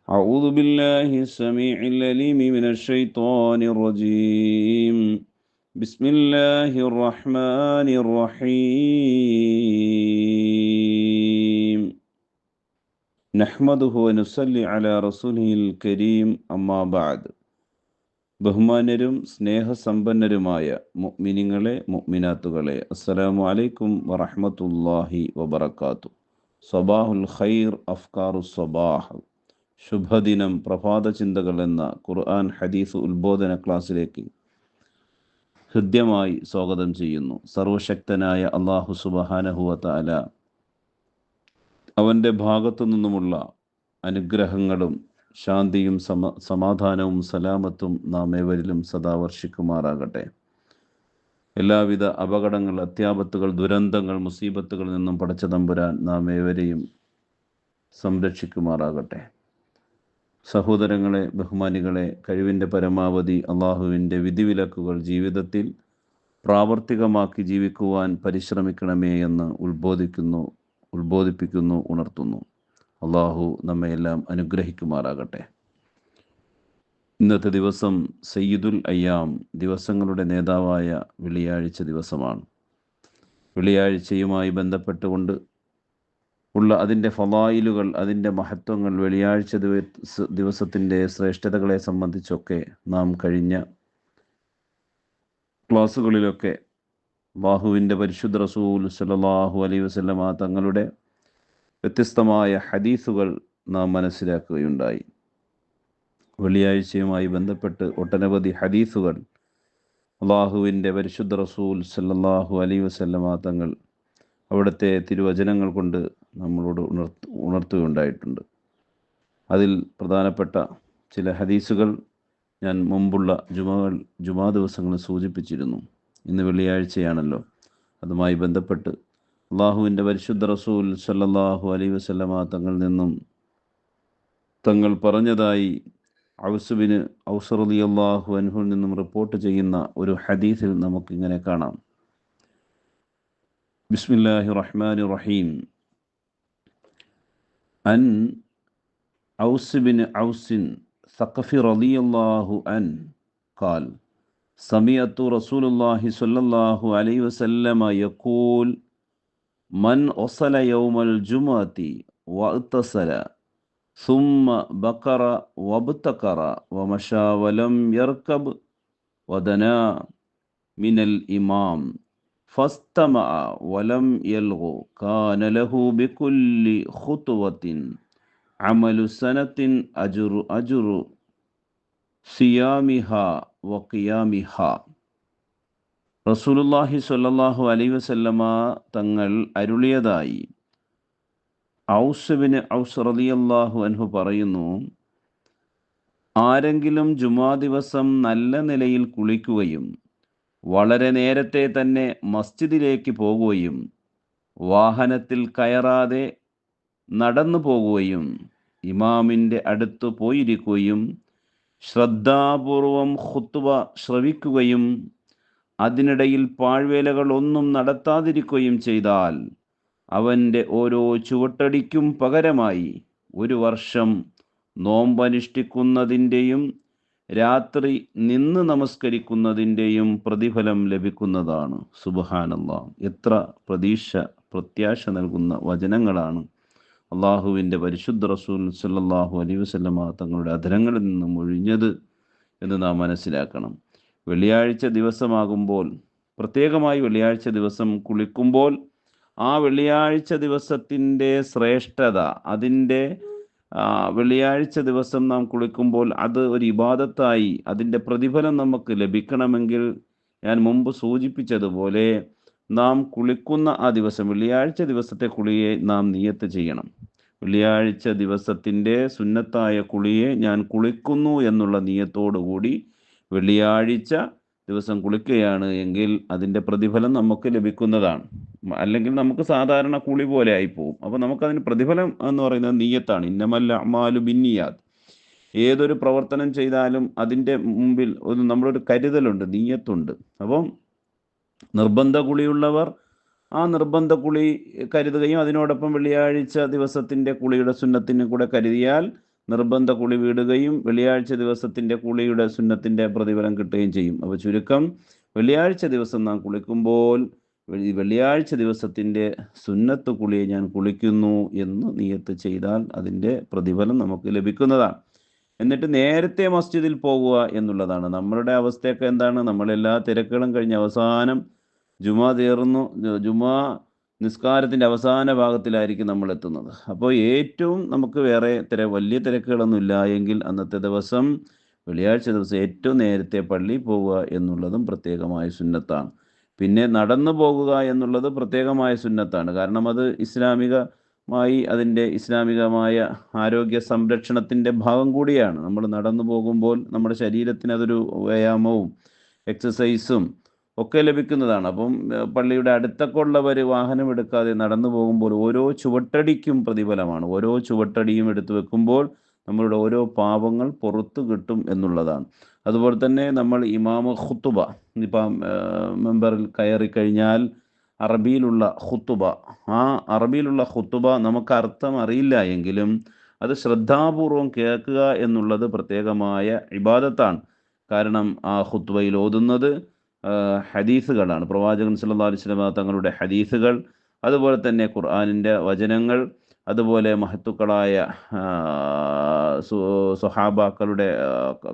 أعوذ بالله السميع العليم من الشيطان الرجيم. بسم الله الرحمن الرحيم. نحمده ونصلي على رسوله الكريم. أما بعد. ബഹുമാന്യരും സ്നേഹസമ്പന്നരുമായ മുഅ്മിനീങ്ങളെ മുഅ്മിനാത്തുകളെ, അസ്സലാമു അലൈക്കും വറഹ്മത്തുള്ളാഹി വബറകാതുഹു. സബാഹുൽ ഖൈർ, അഫ്കാറു സബാഹ്. ശുഭദിനം, പ്രഭാത ചിന്തകൾ എന്ന ഖുർആൻ ഹദീസ് ഉത്ബോധന ക്ലാസ്സിലേക്ക് ഹൃദ്യമായി സ്വാഗതം ചെയ്യുന്നു. സർവശക്തനായ അല്ലാഹു സുബ്ഹാനഹു വ തആല അവൻ്റെ ഭാഗത്തു നിന്നുമുള്ള അനുഗ്രഹങ്ങളും ശാന്തിയും സമാധാനവും സലാമത്തും നാം ഏവരിലും സദാ വർഷിക്കുമാറാകട്ടെ. എല്ലാവിധ അപകടങ്ങൾ, അത്യാപത്തുകൾ, ദുരന്തങ്ങൾ, മുസീബത്തുകളിൽ നിന്നും പടച്ച തമ്പുരാൻ നാം ഏവരെയും സംരക്ഷിക്കുമാറാകട്ടെ. സഹോദരങ്ങളെ, ബഹുമാനികളെ, കഴിവിൻ്റെ പരമാവധി അള്ളാഹുവിൻ്റെ വിധിവിലക്കുകൾ ജീവിതത്തിൽ പ്രാവർത്തികമാക്കി ജീവിക്കുവാൻ പരിശ്രമിക്കണമേ എന്ന് ഉത്ബോധിപ്പിക്കുന്നു, ഉണർത്തുന്നു. അള്ളാഹു നമ്മയെല്ലാം അനുഗ്രഹിക്കുമാറാകട്ടെ. ഇന്നത്തെ ദിവസം സയ്യിദുൽ അയ്യാം, ദിവസങ്ങളുടെ നേതാവായ വെള്ളിയാഴ്ച ദിവസമാണ്. വെള്ളിയാഴ്ചയുമായി ബന്ധപ്പെട്ടുകൊണ്ട് ഉള്ള അതിൻ്റെ ഫളായിലുകൾ, അതിൻ്റെ മഹത്വങ്ങൾ, വെള്ളിയാഴ്ച ദിവസത്തിൻ്റെ ശ്രേഷ്ഠതകളെ സംബന്ധിച്ചൊക്കെ നാം കഴിഞ്ഞ ക്ലാസ്സുകളിലൊക്കെ അല്ലാഹുവിൻ്റെ പരിശുദ്ധ റസൂൽ സ്വല്ലല്ലാഹു അലൈഹി വസല്ലമ തങ്ങളുടെ വ്യത്യസ്തമായ ഹദീസുകൾ നാം മനസ്സിലാക്കുകയുണ്ടായി. വെള്ളിയാഴ്ചയുമായി ബന്ധപ്പെട്ട് ഒട്ടനവധി ഹദീസുകൾ അല്ലാഹുവിൻ്റെ പരിശുദ്ധ റസൂൽ സ്വല്ലല്ലാഹു അലൈഹി വസല്ലമ തങ്ങൾ അവിടുത്തെ തിരുവചനങ്ങൾ കൊണ്ട് നമ്മളോട് ഉണർത്തുകയുണ്ടായിട്ടുണ്ട്. അതിൽ പ്രധാനപ്പെട്ട ചില ഹദീസുകൾ ഞാൻ മുമ്പുള്ള ജുമാ ദിവസങ്ങളിൽ സൂചിപ്പിച്ചിരുന്നു. ഇന്ന് വെള്ളിയാഴ്ചയാണല്ലോ. അതുമായി ബന്ധപ്പെട്ട് അല്ലാഹുവിൻ്റെ പരിശുദ്ധ റസൂൽ സ്വല്ലല്ലാഹു അലൈഹി വസല്ലമ തങ്ങളിൽ നിന്നും തങ്ങൾ പറഞ്ഞതായി ഔസ് റളിയല്ലാഹു അൻഹുവിൽ നിന്നും റിപ്പോർട്ട് ചെയ്യുന്ന ഒരു ഹദീസിൽ നമുക്കിങ്ങനെ കാണാം. ബിസ്മില്ലാഹിർ റഹ്മാനിർ റഹീം. അൻ ഔസ് ബിൻ ഔസിൻ സഖഫി റളിയല്ലാഹു അൻ ഖാൽ സമിഅതു റസൂലുള്ളാഹി സ്വല്ലല്ലാഹു അലൈഹി വസല്ലമ യഖൂൽ മൻ വസല യൗമൽ ജുമുഅത്തി വഅത്തസല ثم بكر وابتكر ومشى ولم يركب ودنا من الإمام فاستمع ولم يلغ كان له بكل خطوة عمل سنة أجر صيامها وقيامها. റസൂലുള്ളാഹി സ്വല്ലല്ലാഹു അലൈഹി വസല്ലമ തങ്ങൾ അരുളിയതായി ഔസ് ബിൻ ഔസ് റളിയല്ലാഹു അൻഹു പറയുന്നു, ആരെങ്കിലും ജുമാ ദിവസം നല്ല നിലയിൽ കുളിക്കുകയും വളരെ നേരത്തെ തന്നെ മസ്ജിദിലേക്ക് പോകുകയും വാഹനത്തിൽ കയറാതെ നടന്നു പോകുകയും ഇമാമിൻ്റെ അടുത്ത് പോയിരിക്കുകയും ശ്രദ്ധാപൂർവം ഖുത്ബ ശ്രവിക്കുകയും അതിനിടയിൽ പാഴ്വേലകൾ ഒന്നും നടത്താതിരിക്കുകയും ചെയ്താൽ അവൻ്റെ ഓരോ ചുവട്ടടിക്കും പകരമായി 1 വർഷം നോമ്പനുഷ്ഠിക്കുന്നതിൻ്റെയും രാത്രി നിന്ന് നമസ്കരിക്കുന്നതിൻ്റെയും പ്രതിഫലം ലഭിക്കുന്നതാണ്. സുബ്ഹാനല്ലാഹ്, എത്ര പ്രത്യാശ നൽകുന്ന വചനങ്ങളാണ് അള്ളാഹുവിൻ്റെ പരിശുദ്ധ റസൂൽ സ്വല്ലല്ലാഹു അലൈഹി വസല്ലമ തങ്ങളുടെ അധരങ്ങളിൽ നിന്നും ഒഴിഞ്ഞത് എന്ന് നാം മനസ്സിലാക്കണം. വെള്ളിയാഴ്ച ദിവസമാകുമ്പോൾ, പ്രത്യേകമായി വെള്ളിയാഴ്ച ദിവസം കുളിക്കുമ്പോൾ ആ വെള്ളിയാഴ്ച ദിവസത്തിൻ്റെ ശ്രേഷ്ഠത, അതിൻ്റെ വെള്ളിയാഴ്ച ദിവസം നാം കുളിക്കുമ്പോൾ അത് ഒരു ഇബാദത്തായി അതിൻ്റെ പ്രതിഫലം നമുക്ക് ലഭിക്കണമെങ്കിൽ ഞാൻ മുമ്പ് സൂചിപ്പിച്ചതുപോലെ നാം കുളിക്കുന്ന ആ ദിവസം, വെള്ളിയാഴ്ച ദിവസത്തെ കുളിയെ നാം നിയ്യത്ത് ചെയ്യണം. വെള്ളിയാഴ്ച ദിവസത്തിൻ്റെ സുന്നത്തായ കുളിയെ ഞാൻ കുളിക്കുന്നു എന്നുള്ള നിയ്യത്തോടു കൂടി വെള്ളിയാഴ്ച ദിവസം കുളിക്കുകയാണ് എങ്കിൽ അതിൻ്റെ പ്രതിഫലം നമുക്ക് ലഭിക്കുന്നതാണ്. അല്ലെങ്കിൽ നമുക്ക് സാധാരണ കുളി പോലെ ആയിപ്പോവും. അപ്പോൾ നമുക്കതിന് പ്രതിഫലം എന്ന് പറയുന്നത് നിയ്യത്താണ്. ഇന്നമൽ അഅ്മാലു ബിന്നിയാത്ത്. ഏതൊരു പ്രവർത്തനം ചെയ്താലും അതിൻ്റെ മുമ്പിൽ നമ്മളൊരു കരുതലുണ്ട്, നിയ്യത്തുണ്ട്. അപ്പം നിർബന്ധ കുളിയുള്ളവർ ആ നിർബന്ധ കുളി കരുതുകയും അതിനോടൊപ്പം വെള്ളിയാഴ്ച ദിവസത്തിൻ്റെ കുളിയുടെ സുന്നത്തിനും കൂടെ കരുതിയാൽ നിർബന്ധ കുളി വീടുകയും വെള്ളിയാഴ്ച ദിവസത്തിൻ്റെ കുളിയുടെ സുന്നത്തിൻ്റെ പ്രതിഫലം കിട്ടുകയും ചെയ്യും. അപ്പോൾ ചുരുക്കം, വെള്ളിയാഴ്ച ദിവസം നാം കുളിക്കുമ്പോൾ വെള്ളിയാഴ്ച ദിവസത്തിൻ്റെ സുന്നത്ത് കുളിയെ ഞാൻ കുളിക്കുന്നു എന്ന് നിയത്ത് ചെയ്താൽ അതിൻ്റെ പ്രതിഫലം നമുക്ക് ലഭിക്കുന്നതാണ്. എന്നിട്ട് നേരത്തെ മസ്ജിദിൽ പോകുക എന്നുള്ളതാണ്. നമ്മളുടെ അവസ്ഥയൊക്കെ എന്താണ്? നമ്മളെല്ലാ തിരക്കുകളും കഴിഞ്ഞ് അവസാനം ജുമാ തീർന്നു, ജുമാ നിസ്കാരത്തിൻ്റെ അവസാന ഭാഗത്തിലായിരിക്കും നമ്മൾ എത്തുന്നത്. അപ്പോൾ ഏറ്റവും നമുക്ക് വേറെ വലിയ തിരക്കുകളൊന്നും ഇല്ല എങ്കിൽ അന്നത്തെ ദിവസം, വെള്ളിയാഴ്ച ദിവസം ഏറ്റവും നേരത്തെ പള്ളിയിൽ പോകുക എന്നുള്ളതും പ്രത്യേകമായ സുന്നത്താണ്. പിന്നെ നടന്നു പോകുക എന്നുള്ളത് പ്രത്യേകമായ സുന്നത്താണ്. കാരണം അത് അതിൻ്റെ ഇസ്ലാമികമായ ആരോഗ്യ സംരക്ഷണത്തിൻ്റെ ഭാഗം കൂടിയാണ്. നമ്മൾ നടന്നു പോകുമ്പോൾ നമ്മുടെ ശരീരത്തിന് അതൊരു വ്യായാമവും എക്സസൈസും ഒക്കെ ലഭിക്കുന്നതാണ്. അപ്പം പള്ളിയുടെ അടുത്തൊക്കെ ഉള്ളവർ വാഹനം എടുക്കാതെ നടന്നു പോകുമ്പോൾ ഓരോ ചുവട്ടടിക്കും പ്രതിഫലമാണ്. ഓരോ ചുവട്ടടിയും എടുത്തു വെക്കുമ്പോൾ നമ്മളുടെ ഓരോ പാപങ്ങൾ പുറത്തു കിട്ടും എന്നുള്ളതാണ്. അതുപോലെ തന്നെ നമ്മൾ ഇമാമ ഖുത്തുബ, ഇപ്പം മെമ്പറിൽ കയറി കഴിഞ്ഞാൽ അറബിയിലുള്ള ഖുത്തുബ, ആ അറബിയിലുള്ള ഖുത്തുബ നമുക്ക് അർത്ഥം അറിയില്ല എങ്കിലും അത് ശ്രദ്ധാപൂർവം കേൾക്കുക എന്നുള്ളത് പ്രത്യേകമായ ഇബാദത്താണ്. കാരണം ആ ഖുത്ബയിൽ ഓതുന്നത് ഹദീസുകളാണ്, പ്രവാചകൻ സല്ലല്ലാഹു അലൈഹി വസല്ലം തങ്ങളുടെ ഹദീസുകൾ, അതുപോലെ തന്നെ ഖുർആനിൻ്റെ വചനങ്ങൾ, അതുപോലെ മഹത്തുക്കളായ സ്വഹാബാക്കളുടെ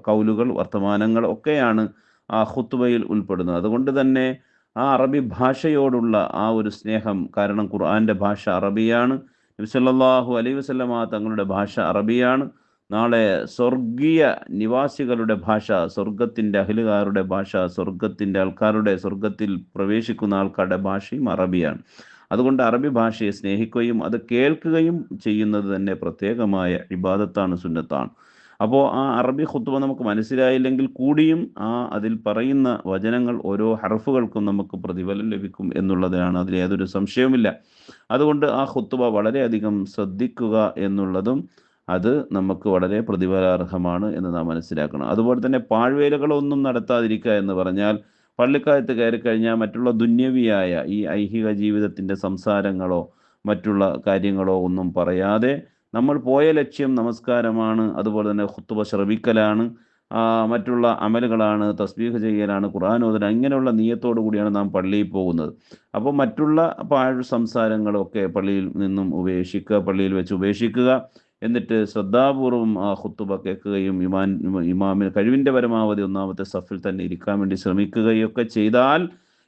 കൗലുകൾ, വർത്തമാനങ്ങൾ ഒക്കെയാണ് ആ ഖുത്ബയിൽ ഉൾപ്പെടുന്നത്. അതുകൊണ്ട് തന്നെ ആ അറബി ഭാഷയോടുള്ള ആ ഒരു സ്നേഹം, കാരണം ഖുർആൻ്റെ ഭാഷ അറബിയാണ്, നബി സല്ലല്ലാഹു അലൈഹി വസല്ലം തങ്ങളുടെ ഭാഷ അറബിയാണ്, നാളെ സ്വർഗീയ നിവാസികളുടെ ഭാഷ, സ്വർഗത്തിൻ്റെ അഹ്ലുകാരുടെ ഭാഷ, സ്വർഗത്തിൻ്റെ ആൾക്കാരുടെ, സ്വർഗത്തിൽ പ്രവേശിക്കുന്ന ആൾക്കാരുടെ ഭാഷയും അറബിയാണ്. അതുകൊണ്ട് അറബി ഭാഷയെ സ്നേഹിക്കുകയും അത് കേൾക്കുകയും ചെയ്യുന്നത് തന്നെ പ്രത്യേകമായ ഇബാദത്താണ്, സുന്നത്താണ്. അപ്പോൾ ആ അറബി ഖുത്ബ നമുക്ക് മനസ്സിലായില്ലെങ്കിൽ കൂടിയും അതിൽ പറയുന്ന വചനങ്ങൾ, ഓരോ ഹർഫുകൾക്കും നമുക്ക് പ്രതിഫലം ലഭിക്കും എന്നുള്ളതാണ്, അതിൽ യാതൊരു സംശയവുമില്ല. അതുകൊണ്ട് ആ ഖുത്ബ വളരെയധികം ശ്രദ്ധിക്കുക എന്നുള്ളതും അത് നമുക്ക് വളരെ പ്രതിഫലാർഹമാണ് എന്ന് നാം മനസ്സിലാക്കണം. അതുപോലെ തന്നെ പാഴ്വേലകളൊന്നും നടത്താതിരിക്കുക എന്ന് പറഞ്ഞാൽ, പള്ളിക്കാലത്ത് കയറി കഴിഞ്ഞാൽ മറ്റുള്ള ദുന്യവിയായ ഈ ഐഹിക ജീവിതത്തിൻ്റെ സംസാരങ്ങളോ മറ്റുള്ള കാര്യങ്ങളോ ഒന്നും പറയാതെ, നമ്മൾ പോയ ലക്ഷ്യം നമസ്കാരമാണ്, അതുപോലെ തന്നെ ഖുത്ബ ശ്രവിക്കലാണ്, മറ്റുള്ള അമലുകളാണ്, തസ്ബീഹ് ചെയ്യലാണ്, ഖുർആൻ ഓതൽ, ഇങ്ങനെയുള്ള നിയ്യത്തോടു കൂടിയാണ് നാം പള്ളിയിൽ പോകുന്നത്. അപ്പോൾ മറ്റുള്ള പാഴ് സംസാരങ്ങളൊക്കെ പള്ളിയിൽ നിന്നും ഉപേക്ഷിക്കുക, പള്ളിയിൽ വെച്ച് ഉപേക്ഷിക്കുക. എന്നിട്ട് ശ്രദ്ധാപൂർവം ആ ഖുത്ബ കേൾക്കുകയും ഇമാമിന് കഴിവിൻ്റെ പരമാവധി ഒന്നാമത്തെ സഫിൽ തന്നെ ഇരിക്കാൻ വേണ്ടി ശ്രമിക്കുകയൊക്കെ ചെയ്താൽ,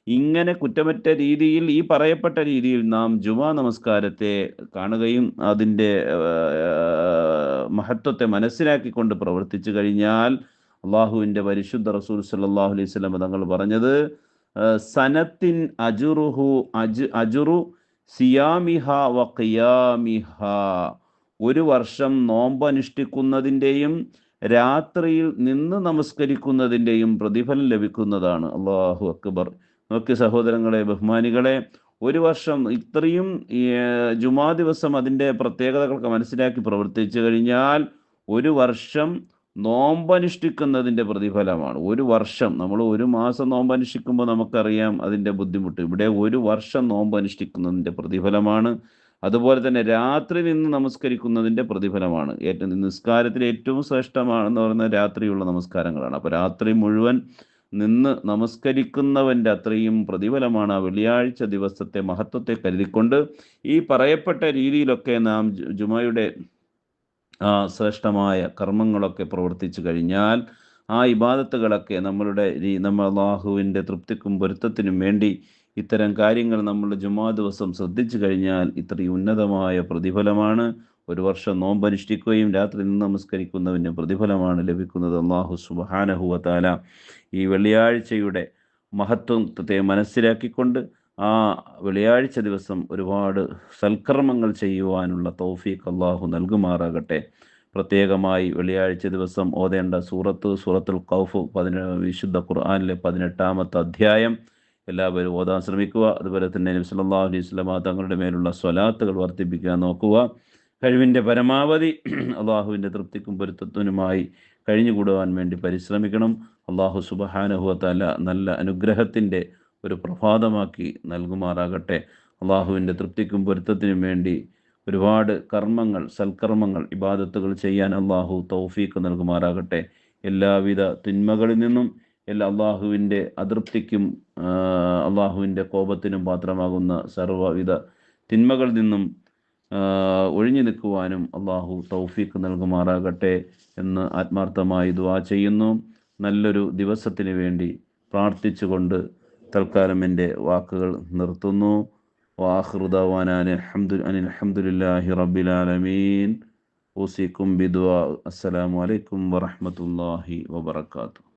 ഇങ്ങനെ കുറ്റമറ്റ രീതിയിൽ, ഈ പറയപ്പെട്ട രീതിയിൽ നാം ജുമാ നമസ്കാരത്തെ കാണുകയും അതിൻ്റെ മഹത്വത്തെ മനസ്സിലാക്കിക്കൊണ്ട് പ്രവർത്തിച്ചു കഴിഞ്ഞാൽ, അള്ളാഹുവിൻ്റെ പരിശുദ്ധ റസൂൽ സല്ലല്ലാഹു അലൈഹി വസല്ലം തങ്ങൾ പറഞ്ഞത്, സനത്തിൻ അജുറു സിയാമിഹ വ ഖിയാമിഹ, ഒരു വർഷം നോമ്പനുഷ്ഠിക്കുന്നതിൻ്റെയും രാത്രിയിൽ നിന്ന് നമസ്കരിക്കുന്നതിൻ്റെയും പ്രതിഫലം ലഭിക്കുന്നതാണ്. അല്ലാഹു അക്ബർ. നോക്കി സഹോദരങ്ങളെ, ബഹുമാനികളെ, ഒരു വർഷം ഇത്രയും ജുമാ ദിവസം അതിൻ്റെ പ്രത്യേകതകളൊക്കെ മനസ്സിലാക്കി പ്രവർത്തിച്ചു കഴിഞ്ഞാൽ ഒരു വർഷം നോമ്പനുഷ്ഠിക്കുന്നതിൻ്റെ പ്രതിഫലമാണ്. ഒരു വർഷം, നമ്മൾ ഒരു മാസം നോമ്പനുഷ്ഠിക്കുമ്പോൾ നമുക്കറിയാം അതിൻ്റെ ബുദ്ധിമുട്ട്. ഇവിടെ ഒരു വർഷം നോമ്പനുഷ്ഠിക്കുന്നതിൻ്റെ പ്രതിഫലമാണ്. അതുപോലെ തന്നെ രാത്രി നിന്ന് നമസ്കരിക്കുന്നതിൻ്റെ പ്രതിഫലമാണ്. നിസ്കാരത്തിൽ ഏറ്റവും ശ്രേഷ്ഠമാണെന്ന് പറയുന്നത് രാത്രിയുള്ള നമസ്കാരങ്ങളാണ്. അപ്പോൾ രാത്രി മുഴുവൻ നിന്ന് നമസ്കരിക്കുന്നവൻ്റെ അത്രയും പ്രതിഫലമാണ് ആ വെള്ളിയാഴ്ച ദിവസത്തെ മഹത്വത്തെ കരുതിക്കൊണ്ട് ഈ പറയപ്പെട്ട രീതിയിലൊക്കെ നാം ജുമയുടെ ശ്രേഷ്ഠമായ കർമ്മങ്ങളൊക്കെ പ്രവർത്തിച്ചു കഴിഞ്ഞാൽ, ആ ഇബാദത്തുകളൊക്കെ നമ്മൾ അല്ലാഹുവിൻ്റെ തൃപ്തിക്കും പൊരുത്തത്തിനും വേണ്ടി ഇത്തരം കാര്യങ്ങൾ നമ്മൾ ജുമാ ദിവസം ശ്രദ്ധിച്ചു കഴിഞ്ഞാൽ ഇത്രയും ഉന്നതമായ പ്രതിഫലമാണ്. ഒരു വർഷം നോമ്പനുഷ്ഠിക്കുകയും രാത്രി നിന്ന് നമസ്കരിക്കുന്നതിന് പ്രതിഫലമാണ് ലഭിക്കുന്നത്. അല്ലാഹു സുബ്ഹാനഹു വ തആല ഈ വെള്ളിയാഴ്ചയുടെ മഹത്വത്തെ മനസ്സിലാക്കിക്കൊണ്ട് ആ വെള്ളിയാഴ്ച ദിവസം ഒരുപാട് സൽക്കർമ്മങ്ങൾ ചെയ്യുവാനുള്ള തൗഫീഖ് അല്ലാഹു നൽകുമാറാകട്ടെ. പ്രത്യേകമായി വെള്ളിയാഴ്ച ദിവസം ഓതേണ്ട സൂറത്തുൽ ഖൗഫ്, വിശുദ്ധ ഖുർആനിലെ 18-ാമത്തെ അധ്യായം എല്ലാവരും ഓതാൻ ശ്രമിക്കുക. അതുപോലെ തന്നെ നബി സല്ലല്ലാഹു അലൈഹി വസല്ലം തങ്ങളുടെ മേലുള്ള സ്വലാത്തുകൾ വർദ്ധിപ്പിക്കാൻ നോക്കുക. കഴിവിൻ്റെ പരമാവധി അള്ളാഹുവിൻ്റെ തൃപ്തിക്കും പൊരുത്തത്തിനുമായി കഴിഞ്ഞുകൂടുവാൻ വേണ്ടി പരിശ്രമിക്കണം. അള്ളാഹു സുബ്ഹാനഹു വ തആല നല്ല അനുഗ്രഹത്തിൻ്റെ ഒരു പ്രഭാതമാക്കി നൽകുമാറാകട്ടെ. അള്ളാഹുവിൻ്റെ തൃപ്തിക്കും പൊരുത്തത്തിനും വേണ്ടി ഒരുപാട് കർമ്മങ്ങൾ, സൽക്കർമ്മങ്ങൾ, ഇബാദത്തുകൾ ചെയ്യാൻ അള്ളാഹു തൗഫീക്ക് നൽകുമാറാകട്ടെ. എല്ലാവിധ തിന്മകളിൽ നിന്നും, അള്ളാഹുവിൻ്റെ അതൃപ്തിക്കും അള്ളാഹുവിൻ്റെ കോപത്തിനും പാത്രമാകുന്ന സർവ്വവിധ തിന്മകളിൽ നിന്നും ഒഴിഞ്ഞു നിൽക്കുവാനും അള്ളാഹു തൗഫീക്ക് നൽകുമാറാകട്ടെ എന്ന് ആത്മാർത്ഥമായി ദുആ ചെയ്യുന്നു. നല്ലൊരു ദിവസത്തിന് വേണ്ടി പ്രാർത്ഥിച്ചുകൊണ്ട് തൽക്കാലം എൻ്റെ വാക്കുകൾ നിർത്തുന്നു. വആഖിറു ദഅവാനാ അനിൽ ഹംദുലില്ലാഹി റബ്ബിൽ ആലമീൻ. ഊസിക്കും ബിദുആ. അസ്സലാമു അലൈക്കും വറഹ്മത്തുള്ളാഹി വബറകാതുഹു.